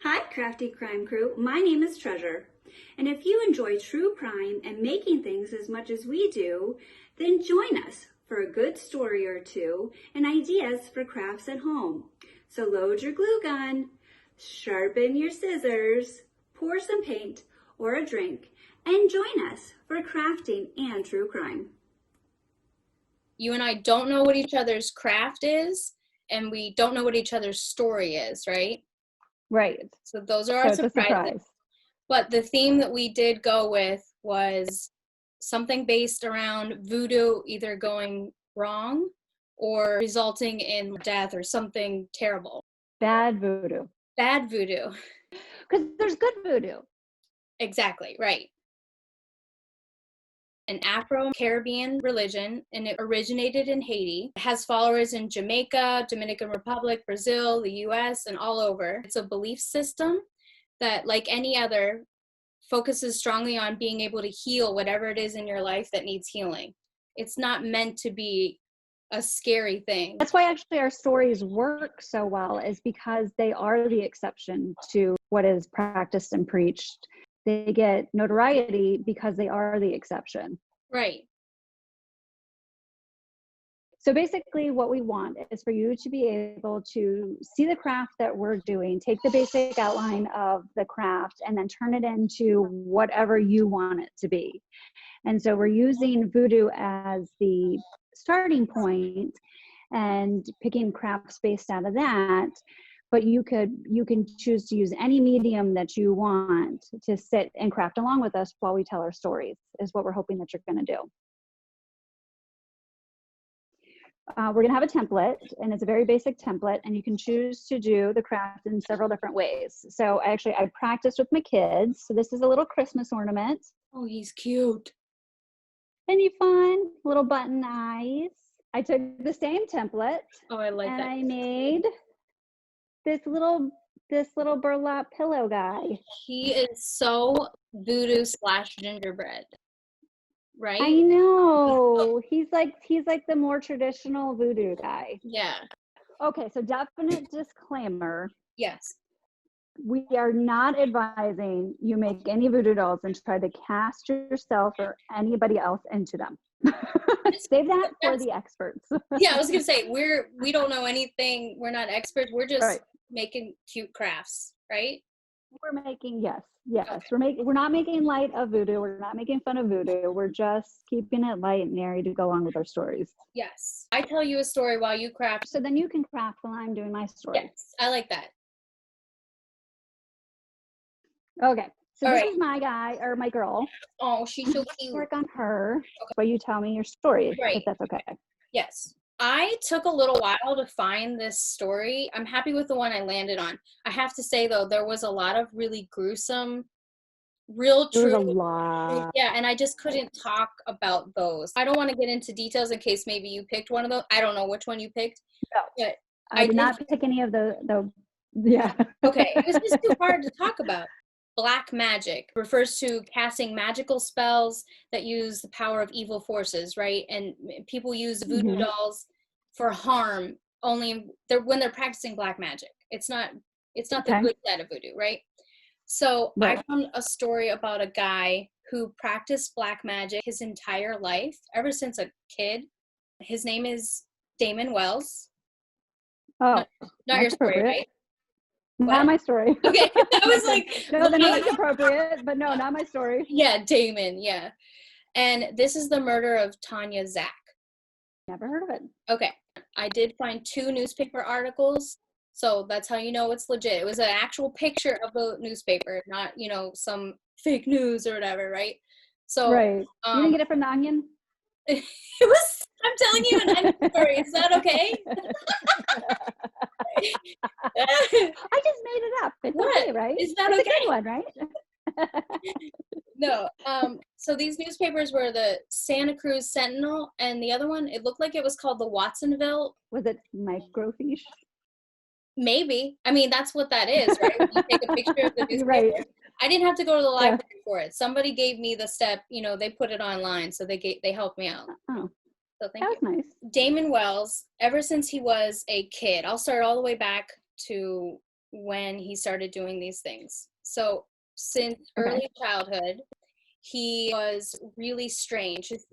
Hi, Crafty Crime Crew. My name is Treasure. And if you enjoy true crime and making things as much as we do, then join us for a good story or two and ideas for crafts at home. So load your glue gun, sharpen your scissors, pour some paint or a drink, and join us for crafting and true crime. You and I don't know what each other's craft is, and we don't know what each other's story is, right? Right. So those are So our it's a surprises. surprise. But the theme that we did go with was something based around voodoo either going wrong or resulting in death or something terrible. Bad voodoo. Bad voodoo. Because there's good voodoo. Exactly, right. An Afro-Caribbean religion, and it originated in Haiti. It has followers in Jamaica, Dominican Republic, Brazil, the US, and all over. It's a belief system that, like any other, focuses strongly on being able to heal whatever it is in your life that needs healing. It's not meant to be a scary thing. That's why actually our stories work so well, is because they are the exception to what is practiced and preached. They get notoriety because they are the exception. Right. So basically what we want is for you to be able to see the craft that we're doing, take the basic outline of the craft, and then turn it into whatever you want it to be. And so we're using voodoo as the starting point and picking crafts based out of that. But you can choose to use any medium that you want to sit and craft along with us while we tell our stories, is what we're hoping that you're going to do. We're going to have a template, and it's a very basic template, and you can choose to do the craft in several different ways. So I practiced with my kids. So this is a little Christmas ornament. Oh, he's cute. Isn't he fun? Little button eyes. I took the same template. Oh, I like and that. I made this little burlap pillow guy. He is so voodoo / gingerbread, right? I know. He's like the more traditional voodoo guy. Yeah. Okay, so definite disclaimer. Yes. We are not advising you make any voodoo dolls and try to cast yourself or anybody else into them. Save that for the experts. Yeah, I was gonna say we don't know anything. We're not experts. We're just Right. making cute crafts, right? We're making yes. Okay. We're not making light of voodoo. We're not making fun of voodoo. We're just keeping it light and airy to go along with our stories. Yes. I tell you a story while you craft. So then you can craft while I'm doing my story. Yes, I like that. Okay. So All this right. is my guy or my girl. Oh, she's so cute. Work on her. But you tell me your story, Right. if that's okay. Yes. I took a little while to find this story. I'm happy with the one I landed on. I have to say, though, there was a lot of really gruesome, real There was a true. lot. Yeah, and I just couldn't talk about those. I don't want to get into details in case maybe you picked one of those. I don't know which one you picked. No. But I did not pick any of the yeah. Okay, it was just too hard to talk about. Black magic refers to casting magical spells that use the power of evil forces, right? And people use voodoo dolls for harm only when they're practicing black magic. It's not the good side of voodoo, right? So Right. I found a story about a guy who practiced black magic his entire life, ever since a kid. His name is Damon Wells. Oh, Not your story, right? Not my story. Okay, I was like, no, the name's appropriate, but no, not my story. Yeah, Damon, yeah. And this is the murder of Tanya Zach. Never heard of it. Okay, I did find 2 newspaper articles, so that's how you know it's legit. It was an actual picture of the newspaper, not, some fake news or whatever, right? So, right. You didn't get it from The Onion? It was, I'm telling you an onion story. Is that okay? I just made it up. It's okay, right? Is that it's okay? A good one, right? No. So these newspapers were the Santa Cruz Sentinel, and the other one, it looked like it was called the Watsonville. Was it microfiche? Maybe. I mean, that's what that is, right? You take a picture of the newspaper. Right. I didn't have to go to the library for it. Somebody gave me the step. They put it online, so they helped me out. Oh, so thank that was you. Nice. Damon Wells, ever since he was a kid, I'll start all the way back to when he started doing these things. So since Okay. early childhood, he was really strange. His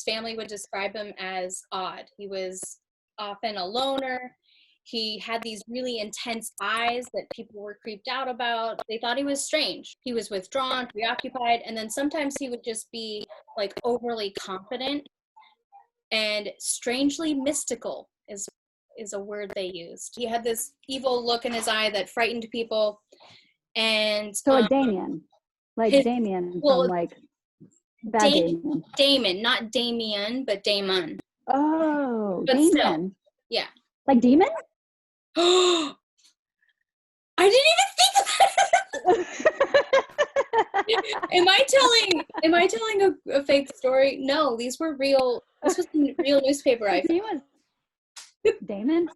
family would describe him as odd. He was often a loner. He had these really intense eyes that people were creeped out about. They thought he was strange. He was withdrawn, preoccupied, and then sometimes he would just be like overly confident and strangely mystical is a word they used. He had this evil look in his eye that frightened people. And So like Damien, Damien well, from like Bad Damien. Damon, not Damien, but Damon. Oh, But Damien. still, yeah. Like demon? I didn't even think of that. Am I telling a fake story? No, these were real. This was a real newspaper I found. Damon? Damon?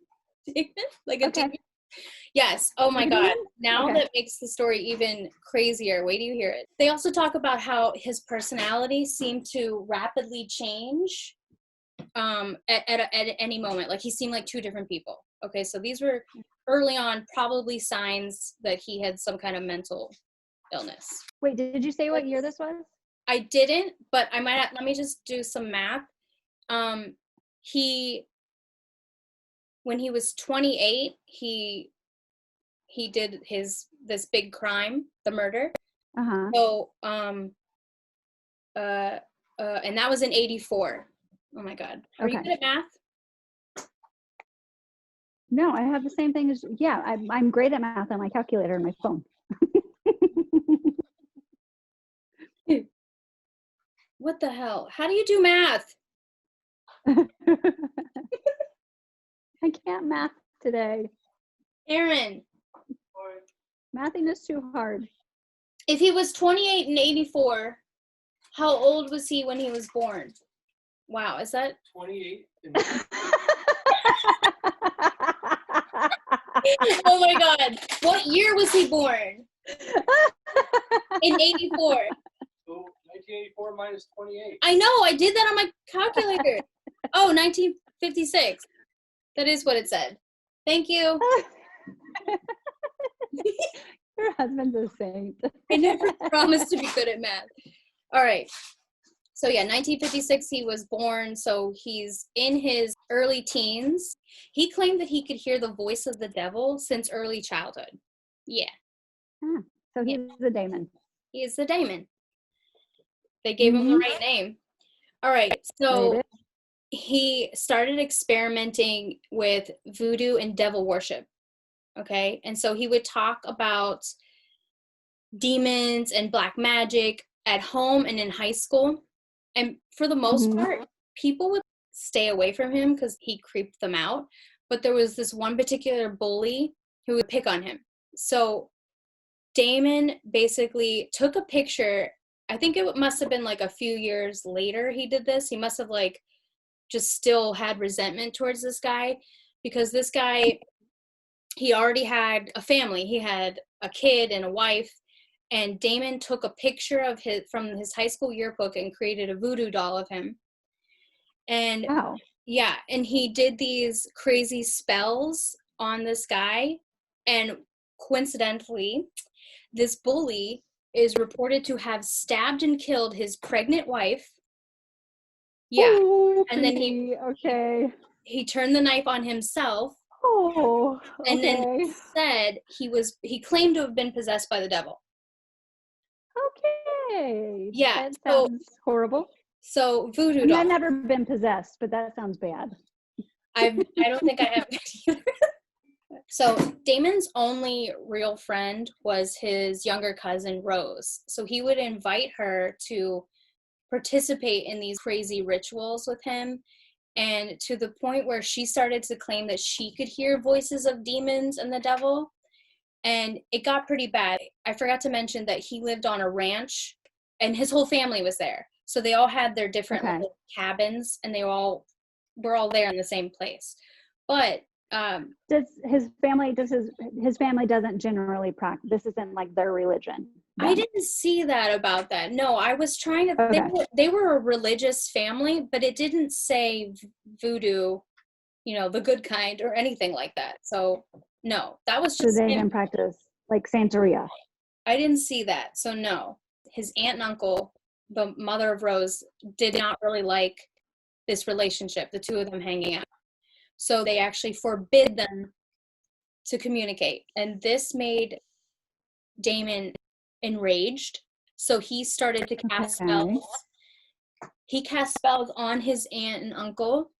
Like a Okay. demon? Yes. Oh my Like a God. demon? Now Okay. that makes the story even crazier. Wait till you hear it. They also talk about how his personality seemed to rapidly change at any moment. Like he seemed like two different people. Okay, so these were early on probably signs that he had some kind of mental illness. Wait, did you say what year this was? I didn't, but I might let me just do some math. When he was 28, he did this big crime, the murder. Uh-huh. So and that was in 84. Oh my God. Are you Okay. good at math? No, I have the same thing as, I'm great at math on my calculator on my phone. What the hell? How do you do math? I can't math today. Aaron, Mathing is too hard. if he was 28 and 84, how old was he when he was born? Wow, is that 28? Oh my God. What year was he born? In 84. So 1984 minus 28. I know, I did that on my calculator. Oh, 1956. That is what it said. Thank you. Your husband's a saint. I never promised to be good at math. All right. So yeah, 1956 he was born, so he's in his early teens. He claimed that he could hear the voice of the devil since early childhood. Yeah. So he's a Damon. He is the Damon. They gave him the right name. All right, so he started experimenting with voodoo and devil worship. Okay, and so he would talk about demons and black magic at home and in high school. And for the most part, people would stay away from him because he creeped them out. But there was this one particular bully who would pick on him. So Damon basically took a picture. I think it must have been like a few years later he did this. He must have like just still had resentment towards this guy because this guy, he already had a family. He had a kid and a wife. And Damon took a picture of from his high school yearbook and created a voodoo doll of him. And yeah, and he did these crazy spells on this guy. And coincidentally, this bully is reported to have stabbed and killed his pregnant wife. Yeah. Ooh, and then he turned the knife on himself. Oh, okay. And then said he claimed to have been possessed by the devil. Okay. Yeah. That sounds horrible. So voodoo doll. I've never been possessed, but that sounds bad. I don't think I have either. So Damon's only real friend was his younger cousin, Rose. So he would invite her to participate in these crazy rituals with him. And to the point where she started to claim that she could hear voices of demons and the devil. And it got pretty bad. I forgot to mention that he lived on a ranch and his whole family was there. So they all had their different little cabins and they were all there in the same place. But does his family doesn't generally practice, this isn't like their religion? I didn't see that about that. No, I was trying to they were a religious family, but it didn't say voodoo the good kind or anything like that. So no, that was So just they him. didn't practice like Santeria. I didn't see that. So no, his aunt and uncle, the mother of Rose, did not really like this relationship, the two of them hanging out. So they actually forbid them to communicate. And this made Damon enraged. So he started to cast Okay. spells. He cast spells on his aunt and uncle.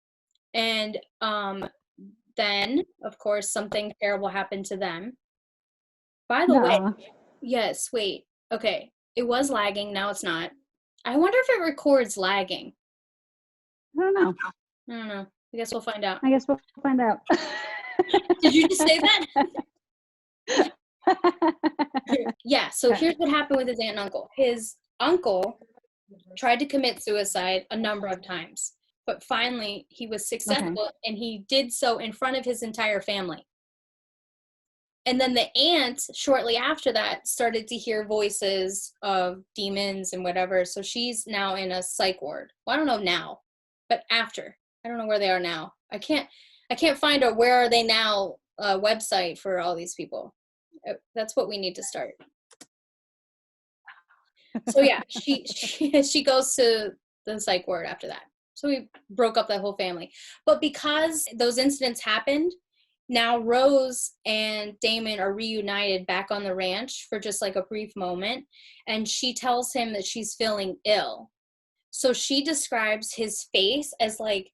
And then, of course, something terrible happened to them. By the way, No. yes, wait. Okay. It was lagging. Now it's not. I wonder if it records lagging. I don't know. I don't know. I guess we'll find out. I guess we'll find out. Did you just say that? Yeah, so here's what happened with his aunt and uncle. His uncle tried to commit suicide a number of times, but finally he was successful, and he did so in front of his entire family. And then the aunt, shortly after that, started to hear voices of demons and whatever, so she's now in a psych ward. Well, I don't know now, but after. I don't know where they are now. I can't find a where are they now website for all these people. That's what we need to start. So yeah, she goes to the psych ward after that. So we broke up that whole family. But because those incidents happened, now Rose and Damon are reunited back on the ranch for just like a brief moment, and she tells him that she's feeling ill. So she describes his face as like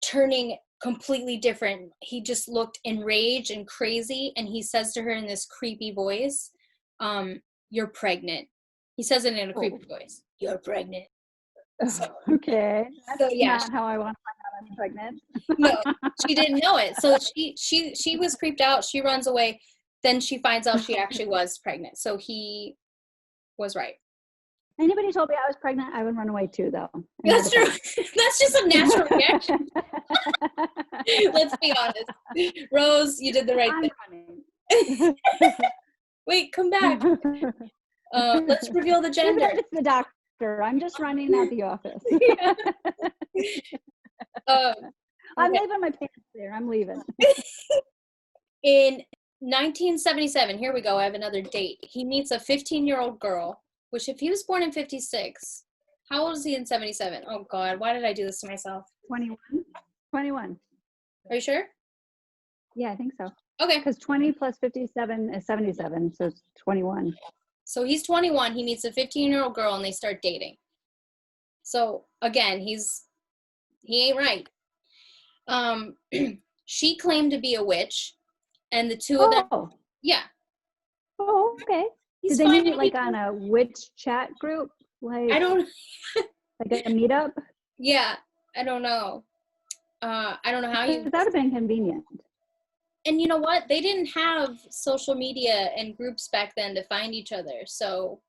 turning completely different. He just looked enraged and crazy, and he says to her in this creepy voice, "You're pregnant." He says it in a creepy voice. "You're pregnant." Okay. So That's yeah, not how I want to find out I'm pregnant. no, she didn't know it. So she was creeped out. She runs away. Then she finds out she actually was pregnant. So he was right. Anybody told me I was pregnant, I would run away too, though. That's true. That's just a natural reaction. Let's be honest. Rose, you did the right thing. Wait, come back. Let's reveal the gender. Even if it's the doctor, I'm just running out the office. Yeah. I'm Okay. leaving my pants there. I'm leaving. In 1977, here we go. I have another date. He meets a 15-year-old girl, which if he was born in 56, how old is he in 77? Oh, God. Why did I do this to myself? 21. 21. Are you sure? Yeah, I think so. Okay. Because 20 plus 57 is 77, so it's 21. So he's 21. He meets a 15-year-old girl, and they start dating. So, again, he ain't right. She claimed to be a witch, and the two of them, yeah. Oh, okay. He's Did they meet finding like people. on a witch chat group? Like I don't. like a meetup? Yeah, I don't know. I don't know how you. That would have been convenient. And you know what? They didn't have social media and groups back then to find each other. So.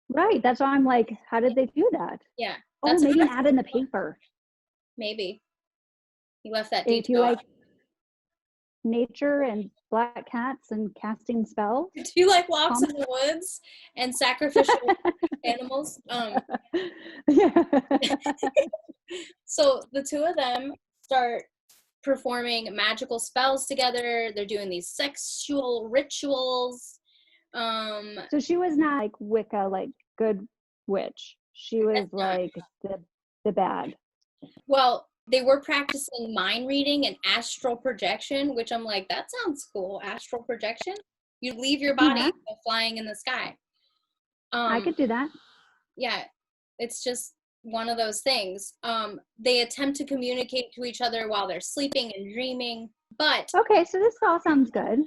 Right. That's why I'm like, how did they do that? Yeah. Oh, maybe an ad in the paper. Maybe. He left that If you detail. like nature and black cats and casting spells. Do you like walks in the woods and sacrificial animals? Yeah. So the two of them start performing magical spells together. They're doing these sexual rituals. So she was not like Wicca, like good witch. She was like the bad. Well, they were practicing mind reading and astral projection, which I'm like, that sounds cool. Astral projection? You leave your body and go flying in the sky. I could do that. Yeah, it's just one of those things. They attempt to communicate to each other while they're sleeping and dreaming, but okay, so this all sounds good.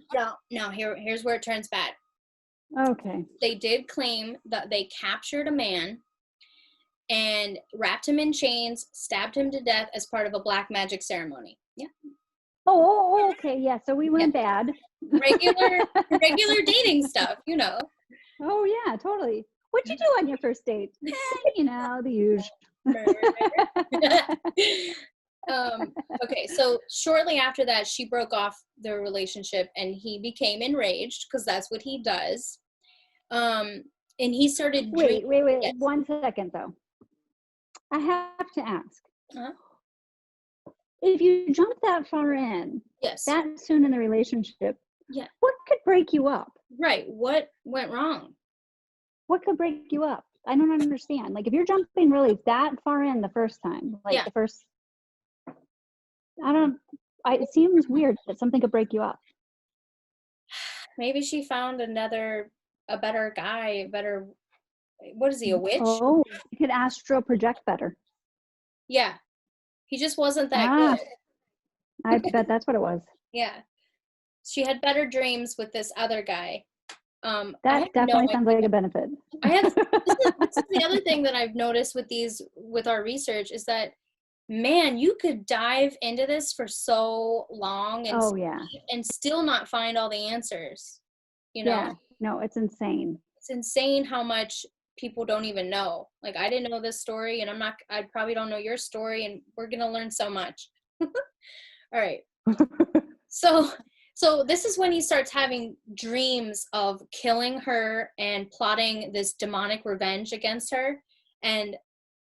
No, here's where it turns bad. Okay. They did claim that they captured a man and wrapped him in chains, stabbed him to death as part of a black magic ceremony. Yeah. Oh, okay, yeah. So we went bad. Regular dating stuff, you know. Oh yeah, totally. What'd you do on your first date? You know, the usual. Okay, so shortly after that, she broke off their relationship, and he became enraged because that's what he does. And he started. Wait. Yes. 1 second though. I have to ask. Uh-huh. if you jump that far in, Yes. that soon in the relationship, Yeah. what could break you up? Right. What went wrong? What could break you up? I don't understand. Like if you're jumping really that far in the first time, like Yeah. the first, it seems weird that something could break you up. Maybe she found a better guy, what is he, a witch? Oh, you could astral project better. Yeah. He just wasn't that good. I bet that's what it was. Yeah. She had better dreams with this other guy. I That have definitely no sounds like a benefit. this is the other thing that I've noticed with our research is that, man, you could dive into this for so long and still not find all the answers. You know? Yeah. No, it's insane. It's insane how much people don't even know. Like, I didn't know this story, and I probably don't know your story, and we're gonna learn so much. All right. So this is when he starts having dreams of killing her and plotting this demonic revenge against her. And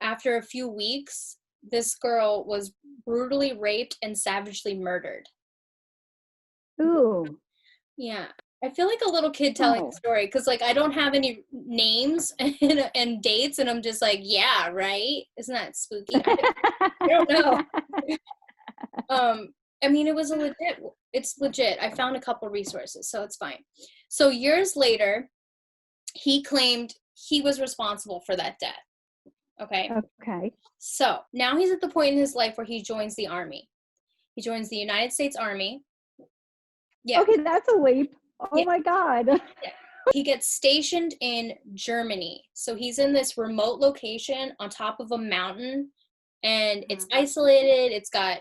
after a few weeks, this girl was brutally raped and savagely murdered. Ooh. Yeah. I feel like a little kid telling the story because, like, I don't have any names and dates, and I'm just like, yeah, right? Isn't that spooky? I don't know. I mean, it's legit. I found a couple resources, so it's fine. So years later, he claimed he was responsible for that death. Okay. Okay. So now he's at the point in his life where he joins the Army. He joins the United States Army. Yeah. Okay, that's a leap. Oh Yeah. my God. Yeah. He gets stationed in Germany. So he's in this remote location on top of a mountain, and it's isolated. It's got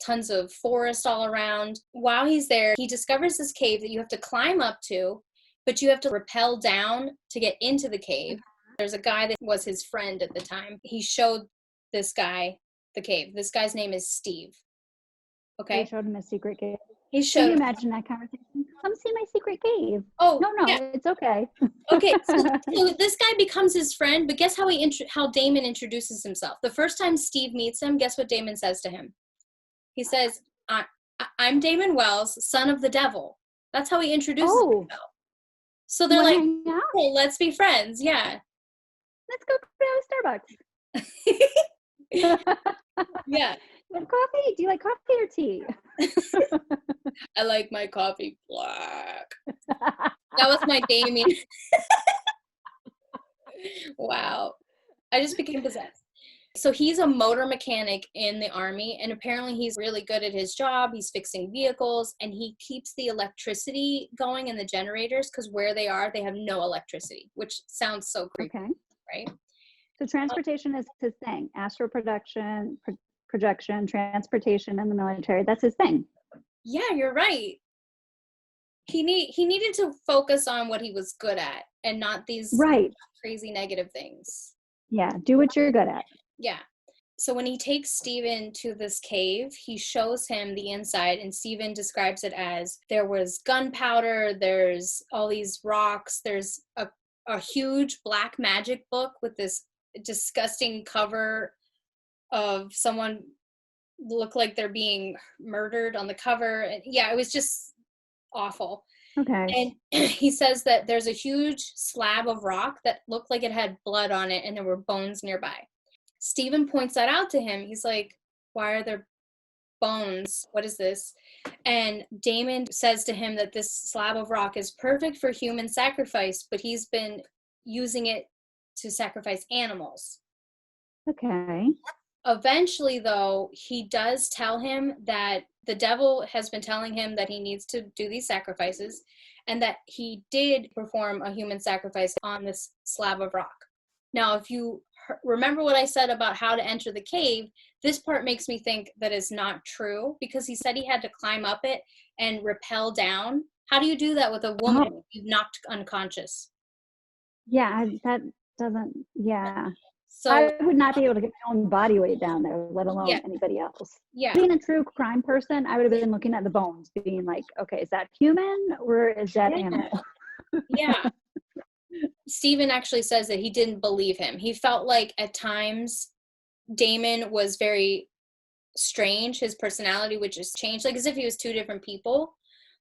tons of forest all around. While he's there, he discovers this cave that you have to climb up to, but you have to rappel down to get into the cave. There's a guy that was his friend at the time. He showed this guy the cave. This guy's name is Steve. Okay. He showed him a secret cave. He Can showed you imagine that conversation? Come see my secret cave. Oh, No, yeah. it's okay. Okay, so this guy becomes his friend, but guess how Damon introduces himself. The first time Steve meets him, guess what Damon says to him? He says, I'm Damon Wells, son of the devil. That's how he introduces himself. So they're like, hey, let's be friends. Yeah. Let's go to Starbucks. Yeah. Coffee? Do you like coffee or tea? I like my coffee black. That was my Damien. Wow. I just became possessed. So he's a motor mechanic in the Army, and apparently he's really good at his job. He's fixing vehicles, and he keeps the electricity going in the generators because where they are, they have no electricity, which sounds so creepy, right? So transportation is his thing. Astral projection, transportation in the military. That's his thing. Yeah, you're right. He needed to focus on what he was good at and not these crazy negative things. Yeah, do what you're good at. Yeah. So when he takes Steven to this cave, he shows him the inside, and Steven describes it as there was gunpowder, there's all these rocks, there's a huge black magic book with this disgusting cover of someone look like they're being murdered on the cover. And yeah, it was just awful. Okay. And he says that there's a huge slab of rock that looked like it had blood on it and there were bones nearby. Steven points that out to him. He's like, why are there bones? What is this? And Damon says to him that this slab of rock is perfect for human sacrifice, but he's been using it to sacrifice animals. Okay. Eventually, though, he does tell him that the devil has been telling him that he needs to do these sacrifices, and that he did perform a human sacrifice on this slab of rock. Now, if you remember what I said about how to enter the cave, this part makes me think that is not true, because he said he had to climb up it and rappel down. How do you do that with a woman you've knocked unconscious? Yeah, that doesn't, So I would not be able to get my own body weight down there, let alone anybody else. Yeah. Being a true crime person, I would have been looking at the bones, being like, okay, is that human or is that animal? Yeah. Steven actually says that he didn't believe him. He felt like at times Damon was very strange. His personality would just change, like as if he was two different people.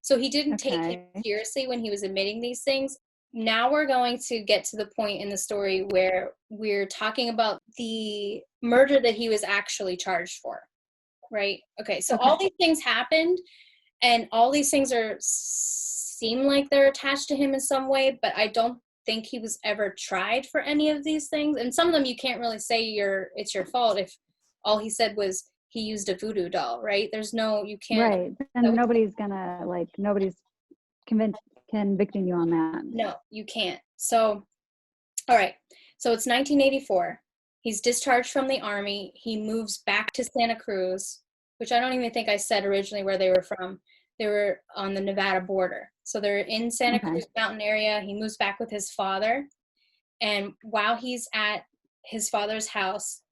So he didn't take him Okay. seriously when he was admitting these things. Now we're going to get to the point in the story where we're talking about the murder that he was actually charged for, right? Okay, so all these things happened, and all these things seem like they're attached to him in some way, but I don't think he was ever tried for any of these things. And some of them you can't really say it's your fault if all he said was he used a voodoo doll, right? There's no, you can't. Right. And nobody's gonna, like, nobody's convicting you on that. No, you can't. So, all right. So it's 1984. He's discharged from the Army. He moves back to Santa Cruz, which I don't even think I said originally where they were from. They were on the Nevada border. So they're in Santa Cruz mountain area. He moves back with his father. And while he's at his father's house,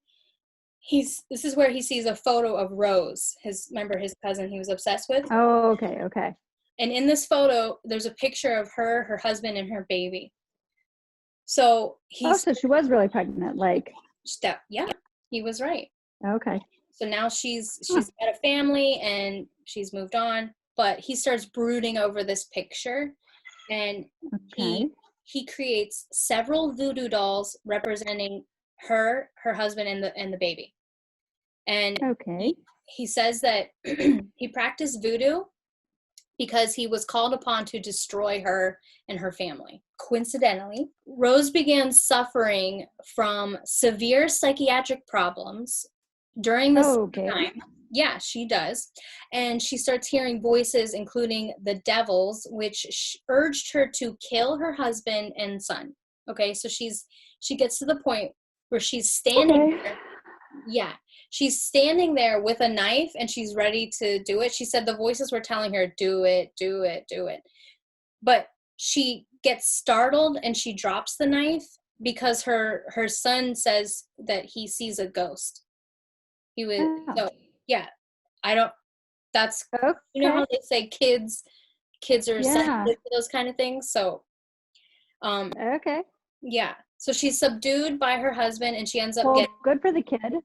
this is where he sees a photo of Rose, remember his cousin he was obsessed with? Oh, okay. And in this photo, there's a picture of her husband, and her baby. So so she was really pregnant, like. Yeah, he was right. Okay. So now she's got a family and she's moved on, but he starts brooding over this picture, and he creates several voodoo dolls representing her husband, and the baby. And he says that he practiced voodoo because he was called upon to destroy her and her family. Coincidentally, Rose began suffering from severe psychiatric problems during this time. Yeah, she does. And she starts hearing voices, including the devil's, which urged her to kill her husband and son. Okay, so she gets to the point where she's standing there. Yeah, she's standing there with a knife and she's ready to do it. She said the voices were telling her, do it, do it, do it. But she gets startled and she drops the knife because her son says that he sees a ghost. He was, so yeah, that's, you know how they say kids are sensitive to those kind of things. So, yeah. So she's subdued by her husband, and she ends up getting good for the kid.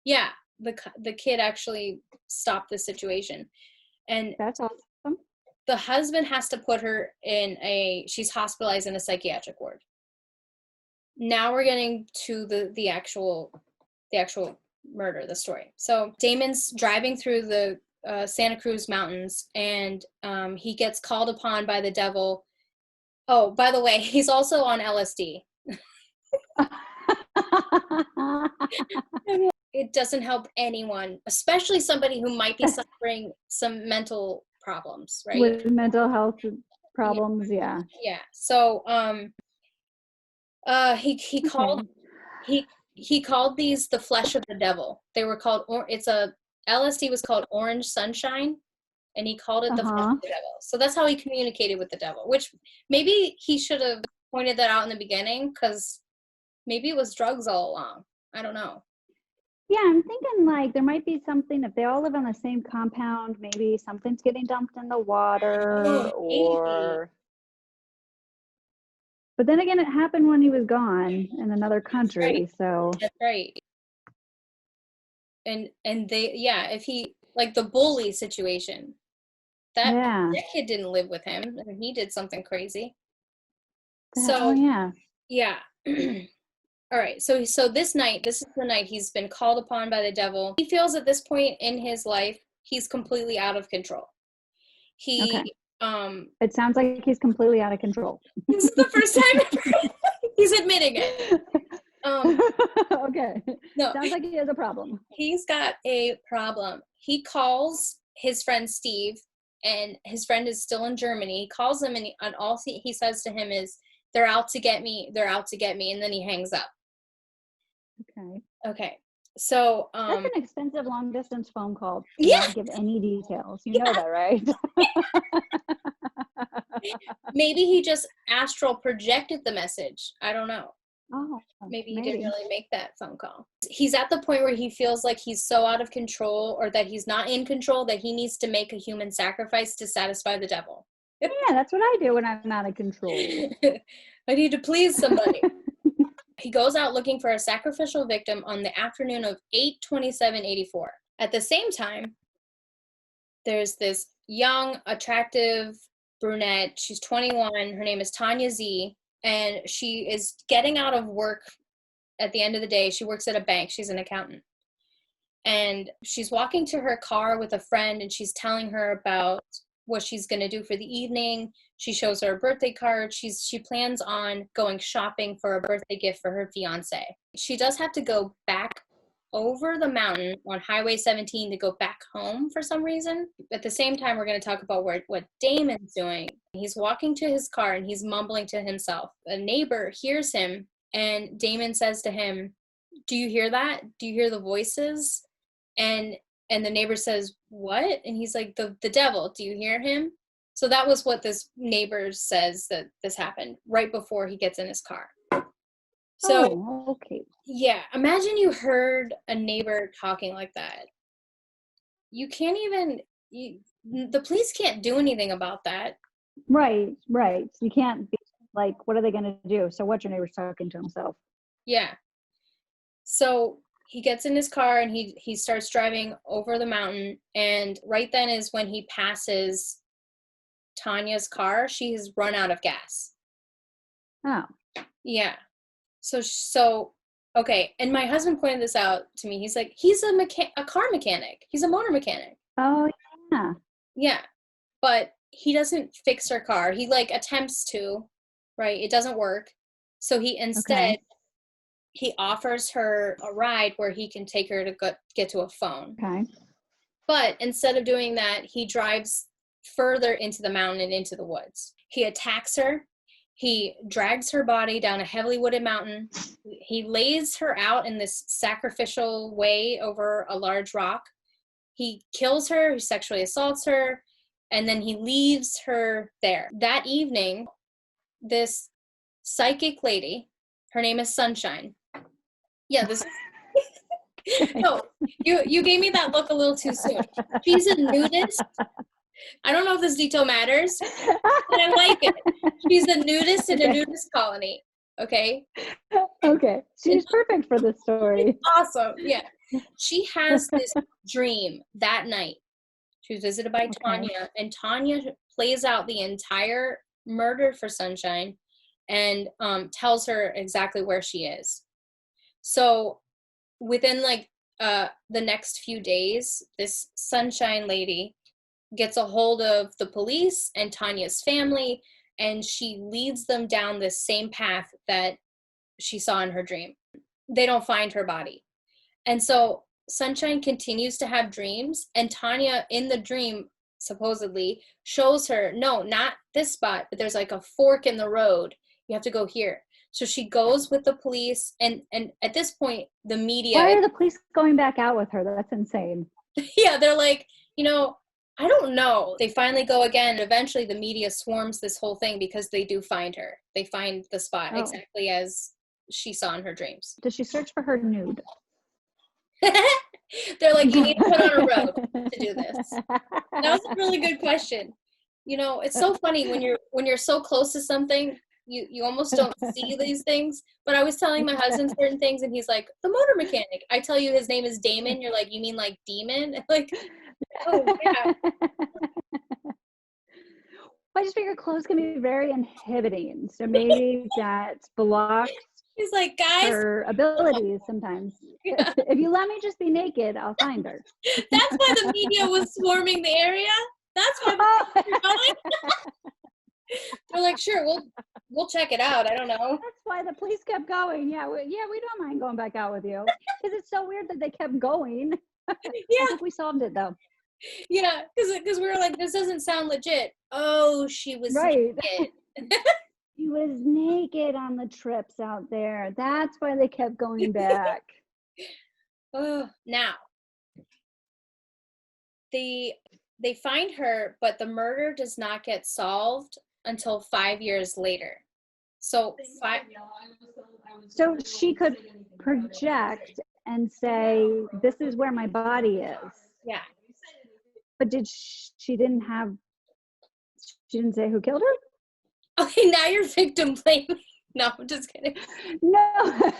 Yeah, the kid actually stopped the situation, and that's awesome. The husband has to put her she's hospitalized in a psychiatric ward. Now we're getting to the actual murder, the story. So Damon's driving through the Santa Cruz mountains, and he gets called upon by the devil. Oh, by the way, he's also on LSD. It doesn't help anyone, especially somebody who might be suffering some mental problems, right? With mental health problems, yeah. So he called these the flesh of the devil. They were called LSD was called orange sunshine, and he called it the flesh of the devil. So that's how he communicated with the devil, which maybe he should have pointed that out in the beginning, because maybe it was drugs all along. I don't know. Yeah, I'm thinking like there might be something, if they all live on the same compound, maybe something's getting dumped in the water or... But then again, it happened when he was gone in another country, so... That's right. And they, if he, like the bully situation, that kid didn't live with him, and he did something crazy. Yeah. All right, so this is the night he's been called upon by the devil. He feels at this point in his life, he's completely out of control. It sounds like he's completely out of control. This is the first time he's admitting it. No. Sounds like he has a problem. He's got a problem. He calls his friend Steve, and his friend is still in Germany. He calls him, and all he says to him is, "They're out to get me. They're out to get me," and then he hangs up. Okay. So that's an expensive long distance phone call. Not give any details. You know that, right? Maybe he just astral projected the message. I don't know. Maybe he didn't really make that phone call. He's at the point where he feels like he's so out of control, or that he's not in control, that he needs to make a human sacrifice to satisfy the devil. Yeah, that's what I do when I'm out of control. I need to please somebody. He goes out looking for a sacrificial victim on the afternoon of 8/27/84. At the same time, there's this young, attractive brunette. She's 21. Her name is Tanya Z. And she is getting out of work at the end of the day. She works at a bank. She's an accountant. And she's walking to her car with a friend, and she's telling her about what she's going to do for the evening. She shows her a birthday card. She plans on going shopping for a birthday gift for her fiance. She does have to go back over the mountain on Highway 17 to go back home for some reason. At the same time, we're going to talk about what Damon's doing. He's walking to his car and he's mumbling to himself. A neighbor hears him, and Damon says to him, "Do you hear that? Do you hear the voices?" And the neighbor says, "What?" And he's like, the devil, do you hear him? So that was what this neighbor says that this happened right before he gets in his car. So, okay. Yeah, imagine you heard a neighbor talking like that. You can't even, the police can't do anything about that. Right. You can't be like, what are they going to do? So what's your neighbor's talking to himself? Yeah. So he gets in his car and he starts driving over the mountain. And right then is when he passes Tanya's car. She has run out of gas. Oh. Yeah. So okay. And my husband pointed this out to me. He's like, he's a car mechanic. He's a motor mechanic. Oh, yeah. Yeah. But he doesn't fix her car. He like attempts to, right? It doesn't work. So he instead, he offers her a ride where he can take her to get to a phone. Okay. But instead of doing that, he drives further into the mountain and into the woods. He attacks her. He drags her body down a heavily wooded mountain. He lays her out in this sacrificial way over a large rock. He kills her, he sexually assaults her, and then he leaves her there. That evening, this psychic lady, her name is Sunshine. Yeah, this no, you gave me that look a little too soon. She's a nudist. I don't know if this detail matters, but I like it. She's a nudist in a nudist colony. Okay? Okay. She's perfect for this story. Awesome. Yeah. She has this dream that night. She was visited by Tanya, and Tanya plays out the entire murder for Sunshine and tells her exactly where she is. So within like the next few days, this Sunshine lady gets a hold of the police and Tanya's family, and she leads them down this same path that she saw in her dream. They don't find her body. And so Sunshine continues to have dreams, and Tanya in the dream supposedly shows her, no, not this spot, but there's like a fork in the road. You have to go here. So she goes with the police, and at this point, the media... Why are the police going back out with her? That's insane. Yeah, they're like, I don't know. They finally go again. Eventually, the media swarms this whole thing because they do find her. They find the spot exactly as she saw in her dreams. Does she search for her nude? They're like, you need to put on a robe to do this. That was a really good question. It's so funny when you're so close to something, you almost don't see these things. But I was telling my husband certain things, and he's like, the motor mechanic. I tell you his name is Damon. You're like, you mean like demon? Like, oh yeah. I just figure clothes can be very inhibiting. So maybe that blocks He's like, guys, her abilities sometimes. Yeah. If you let me just be naked, I'll find her. That's why the media was swarming the area. That's why they're going. They're like, sure, we'll check it out. I don't know. That's why the police kept going. Yeah, we don't mind going back out with you. Because it's so weird that they kept going. Yeah. I think we solved it though. Yeah, because we were like, this doesn't sound legit. Oh, she was right. naked. She was naked on the trips out there. That's why they kept going back. Now, they find her, but the murder does not get solved until 5 years later. So So she could project and say, "This is where my body is." Yeah. But she didn't say who killed her? Okay, now you're victim blaming. No, I'm just kidding. No.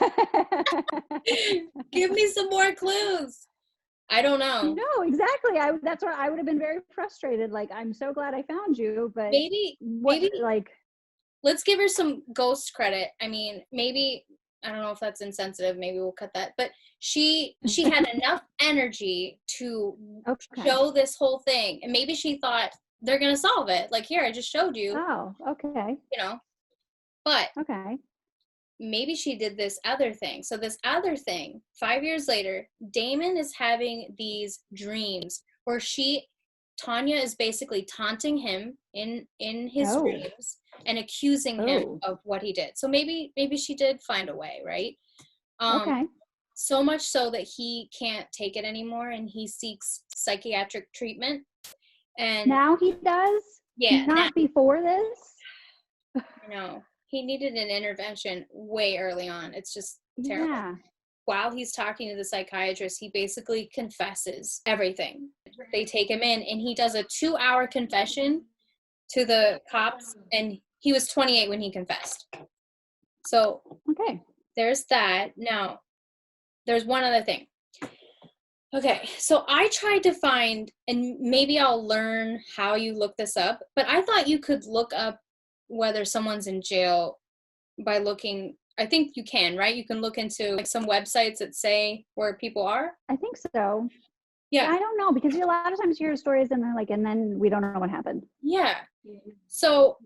Give me some more clues. I don't know. No, exactly. That's why I would have been very frustrated. Like, I'm so glad I found you, but Maybe what, like, let's give her some ghost credit. I mean, maybe I don't know if that's insensitive. Maybe we'll cut that. But she had enough energy to okay. show this whole thing, and maybe she thought they're gonna solve it. Like, here, I just showed you. Oh, okay. You know, but Okay. maybe she did this other thing. So this other thing, 5 years later, Damon is having these dreams where Tanya is basically taunting him in his Oh. dreams and accusing him of what he did. So maybe she did find a way, right? Okay. So much so that he can't take it anymore and he seeks psychiatric treatment. And now he does? Yeah. Not before this? No. He needed an intervention way early on. It's just terrible. Yeah. While he's talking to the psychiatrist, he basically confesses everything. They take him in, and he does a 2-hour confession to the cops, and he was 28 when he confessed. So Okay. there's that. Now, there's one other thing. Okay, so I tried to find, and maybe I'll learn how you look this up, but I thought you could look up whether someone's in jail by looking. I think you can, right? You can look into like some websites that say where people are. I think so. Yeah. I don't know, because a lot of times you hear stories and then we don't know what happened. Yeah. So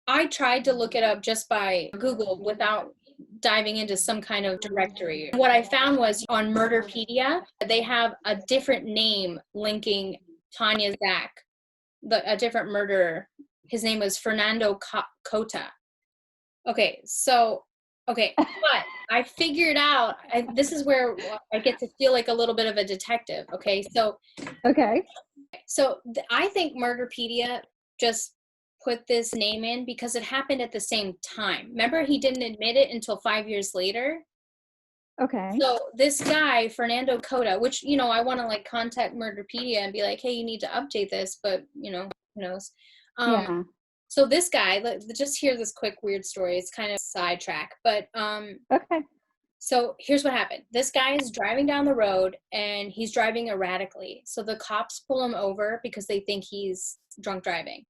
I tried to look it up just by Google without diving into some kind of directory. What I found was on Murderpedia, they have a different name linking Tanya Zach, a different murderer. His name was Fernando Cota. Okay, but I figured out, this is where I get to feel like a little bit of a detective, okay? So I think Murderpedia just put this name in because it happened at the same time. Remember, he didn't admit it until 5 years later? Okay. So this guy, Fernando Cota, which, I want to like contact Murderpedia and be like, hey, you need to update this, but, who knows? Yeah. So this guy, let's just hear this quick weird story. It's kind of sidetrack, but okay. So here's what happened. This guy is driving down the road and he's driving erratically. So the cops pull him over because they think he's drunk driving.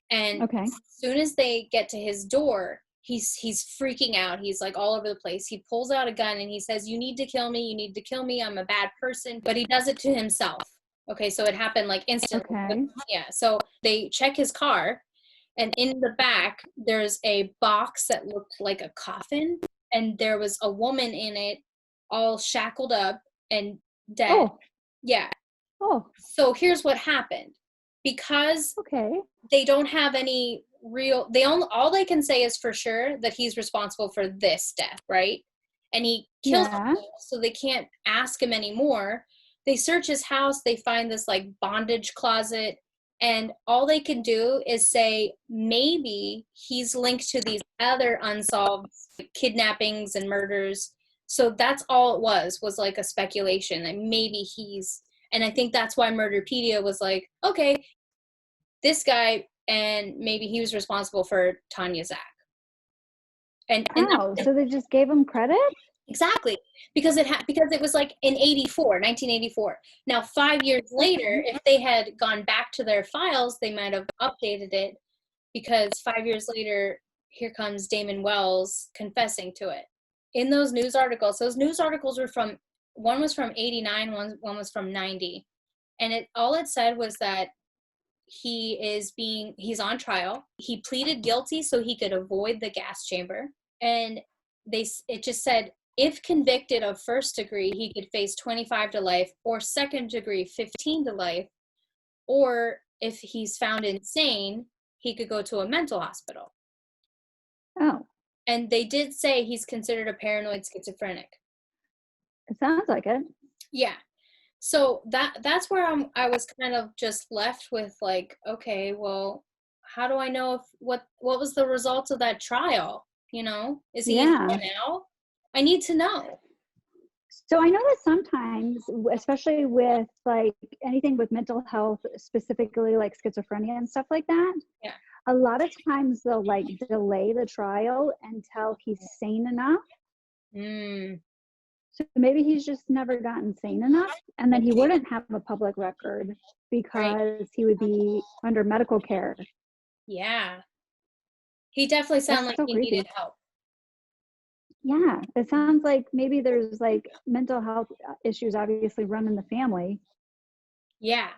And as soon as they get to his door, he's freaking out. He's like all over the place. He pulls out a gun and he says, you need to kill me. You need to kill me. I'm a bad person. But he does it to himself. Okay, so it happened like instantly. Okay. Yeah, so they check his car. And in the back, there's a box that looked like a coffin. And there was a woman in it, all shackled up and dead. Oh. Yeah. Oh. So here's what happened. Because they don't have any real, all they can say is for sure that he's responsible for this death, right? And he killed himself, so they can't ask him anymore. They search his house, they find this like bondage closet, and all they can do is say maybe he's linked to these other unsolved kidnappings and murders. So that's all it was like a speculation that maybe and I think that's why Murderpedia was like, okay, this guy, and maybe he was responsible for Tanya Zach. So they just gave him credit? Exactly, because it was like in 1984. Now 5 years later, if they had gone back to their files, they might have updated it, because 5 years later, here comes Damon Wells confessing to it. In those news articles were from, one was from 89, one was from 90, and all it said was that he's on trial. He pleaded guilty so he could avoid the gas chamber, and it just said, if convicted of first degree, he could face 25 to life, or second degree, 15 to life, or if he's found insane, he could go to a mental hospital. Oh. And they did say he's considered a paranoid schizophrenic. It sounds like it. Yeah. So that's where I was kind of just left with like, okay, well, how do I know what was the results of that trial? Is he in jail now? I need to know. So I know that sometimes, especially with like anything with mental health, specifically like schizophrenia and stuff like that, a lot of times they'll like delay the trial until he's sane enough. So maybe he's just never gotten sane enough, and then he wouldn't have a public record because he would be under medical care. Yeah. He definitely sounded like so he creepy. needed help. Yeah, it sounds like maybe there's like mental health issues obviously run in the family. Yeah.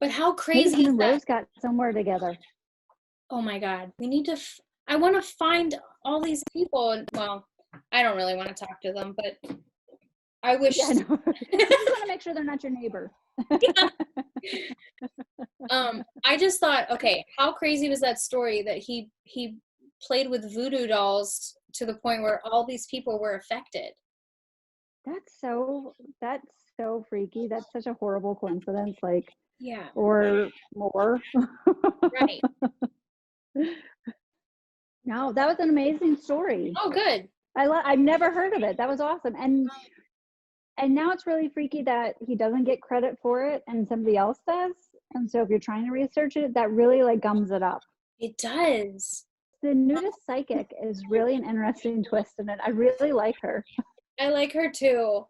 But how Maybe crazy him is and that? Rose got somewhere together. Oh my God. We need to, I want to find all these people. And, well, I don't really want to talk to them, but I wish. Yeah, no. You just want to make sure they're not your neighbor. I just thought, okay, how crazy was that story that he played with voodoo dolls to the point where all these people were affected? That's so freaky. That's such a horrible coincidence, like, Yeah. or more. Right. No, that was an amazing story. Oh, good. I've never heard of it. That was awesome. And now it's really freaky that he doesn't get credit for it and somebody else does. And so if you're trying to research it, that really like gums it up. It does. The nudist psychic is really an interesting twist in it. I really like her. I like her too.